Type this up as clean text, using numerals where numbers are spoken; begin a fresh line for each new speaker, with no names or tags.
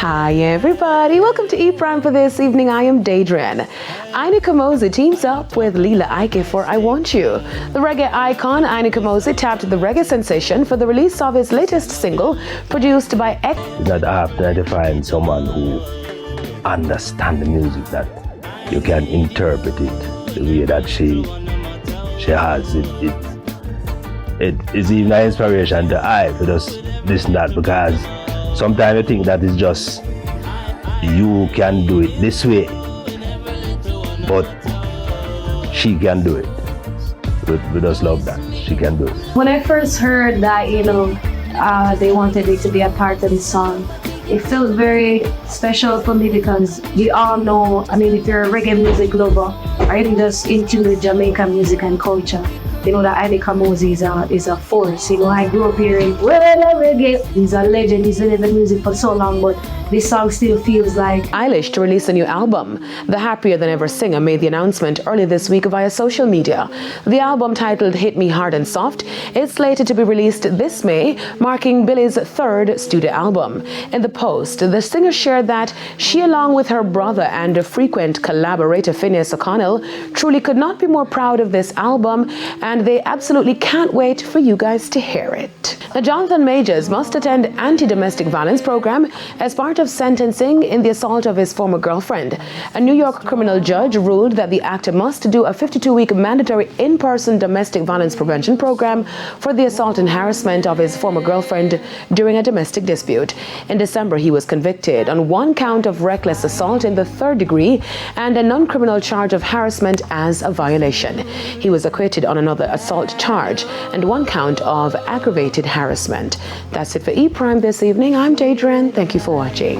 Hi everybody, welcome to E Prime for this evening. I am Daedrin. Ina Kamoze teams up with Lila Ike for I Want You. The reggae icon Ina Kamoze tapped the reggae sensation for the release of his latest single, produced by X.
That I have to identify someone who understands the music, that you can interpret it the way that she has it. It is even an inspiration to I for just listen that, because sometimes I think that is just you can do it this way, but she can do it. We just love that she can do it.
When I first heard that, they wanted it to be a part of the song, it felt very special for me because we all know, if you're a reggae music lover or even just into the Jamaican music and culture, you know that Ina Kamoze is a force. I grew up hearing reggae. He's a legend. He's been in the music for so long, but this song still feels like.
Eilish to release a new album. The happier than ever singer made the announcement early this week via social media. The album, titled Hit Me Hard and Soft, is slated to be released this May, marking Billy's third studio album. In the post, the singer shared that she, along with her brother and a frequent collaborator Phineas O'Connell, truly could not be more proud of this album, and they absolutely can't wait for you guys to hear it. Now, Jonathan Majors must attend anti-domestic violence program as part of sentencing in the assault of his former girlfriend. A New York criminal judge ruled that the actor must do a 52-week mandatory in-person domestic violence prevention program for the assault and harassment of his former girlfriend during a domestic dispute. In December, he was convicted on one count of reckless assault in the third degree and a non-criminal charge of harassment as a violation. He was acquitted on another assault charge and one count of aggravated harassment. That's it for E Prime this evening. I'm Daedrin. Thank you for watching.